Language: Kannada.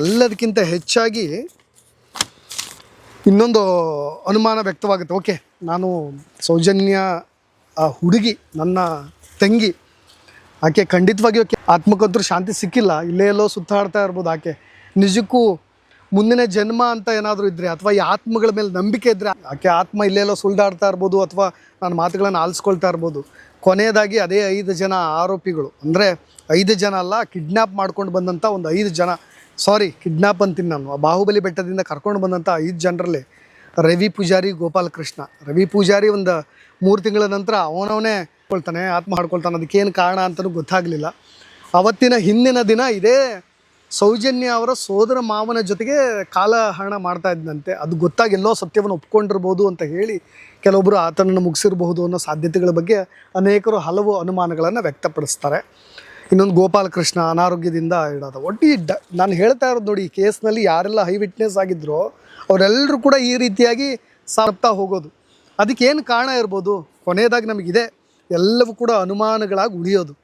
ಎಲ್ಲದಕ್ಕಿಂತ ಹೆಚ್ಚಾಗಿ ಇನ್ನೊಂದು ಅನುಮಾನ ವ್ಯಕ್ತವಾಗುತ್ತೆ. ಓಕೆ, ನಾನು ಸೌಜನ್ಯ ಆ ಹುಡುಗಿ ನನ್ನ ತಂಗಿ, ಆಕೆ ಖಂಡಿತವಾಗಿಯೂ ಆತ್ಮಕ್ಕಂತೂ ಶಾಂತಿ ಸಿಕ್ಕಿಲ್ಲ, ಇಲ್ಲೇ ಎಲ್ಲೋ ಸುತ್ತಾಡ್ತಾ ಇರ್ಬೋದು. ಆಕೆ ನಿಜಕ್ಕೂ ಮುಂದಿನ ಜನ್ಮ ಅಂತ ಏನಾದರೂ ಇದ್ದರೆ ಅಥವಾ ಈ ಆತ್ಮಗಳ ಮೇಲೆ ನಂಬಿಕೆ ಇದ್ದರೆ ಆಕೆ ಆತ್ಮ ಇಲ್ಲೆಲ್ಲೋ ಸುಳ್ದಾಡ್ತಾ ಇರ್ಬೋದು ಅಥವಾ ನನ್ನ ಮಾತುಗಳನ್ನು ಆಲಿಸ್ಕೊಳ್ತಾ ಇರ್ಬೋದು. ಕೊನೆಯದಾಗಿ ಅದೇ 5 ಜನ ಆರೋಪಿಗಳು, ಅಂದರೆ 5 ಜನ ಅಲ್ಲ, ಕಿಡ್ನ್ಯಾಪ್ ಮಾಡ್ಕೊಂಡು ಬಂದಂಥ ಒಂದು 5 ಜನ, ಕಿಡ್ನ್ಯಾಪ್ ಅಂತೀನಿ ನಾನು, ಬಾಹುಬಲಿ ಬೆಟ್ಟದಿಂದ ಕರ್ಕೊಂಡು ಬಂದಂಥ 5 ಜನರಲ್ಲಿ ರವಿ ಪೂಜಾರಿ, ಗೋಪಾಲ ಕೃಷ್ಣ. ರವಿ ಪೂಜಾರಿ ಒಂದು 3 ತಿಂಗಳ ನಂತರ ಅವನವನೇ ಆತ್ಮ ಹಾಡ್ಕೊಳ್ತಾನೆ. ಅದಕ್ಕೇನು ಕಾರಣ ಅಂತಲೂ ಗೊತ್ತಾಗಲಿಲ್ಲ. ಅವತ್ತಿನ ಹಿಂದಿನ ದಿನ ಇದೇ ಸೌಜನ್ಯ ಅವರ ಸೋದರ ಮಾವನ ಜೊತೆಗೆ ಕಾಲಹರಣ ಮಾಡ್ತಾ ಇದ್ದಂತೆ. ಅದು ಗೊತ್ತಾಗಿ ಎಲ್ಲೋ ಸತ್ಯವನ್ನು ಒಪ್ಕೊಂಡಿರ್ಬೋದು ಅಂತ ಹೇಳಿ ಕೆಲವೊಬ್ಬರು ಆತನನ್ನು ಮುಗಿಸಿರಬಹುದು ಅನ್ನೋ ಸಾಧ್ಯತೆಗಳ ಬಗ್ಗೆ ಅನೇಕರು ಹಲವು ಅನುಮಾನಗಳನ್ನು ವ್ಯಕ್ತಪಡಿಸ್ತಾರೆ. ಇನ್ನೊಂದು ಗೋಪಾಲ ಕೃಷ್ಣ ಅನಾರೋಗ್ಯದಿಂದ ಇಡೋದು. ನಾನು ಹೇಳ್ತಾ ಇರೋದು ನೋಡಿ, ಈ ಕೇಸ್ನಲ್ಲಿ ಯಾರೆಲ್ಲ ಹೈ ವಿಟ್ನೆಸ್ ಆಗಿದ್ರೋ ಅವರೆಲ್ಲರೂ ಕೂಡ ಈ ರೀತಿಯಾಗಿ ಸಾಪ್ತಾ ಹೋಗೋದು. ಅದಕ್ಕೇನು ಕಾರಣ ಇರ್ಬೋದು? ಕೊನೆಯದಾಗಿ ನಮಗಿದೆ ಎಲ್ಲವೂ ಕೂಡ ಅನುಮಾನಗಳಾಗಿ ಉಳಿಯೋದು.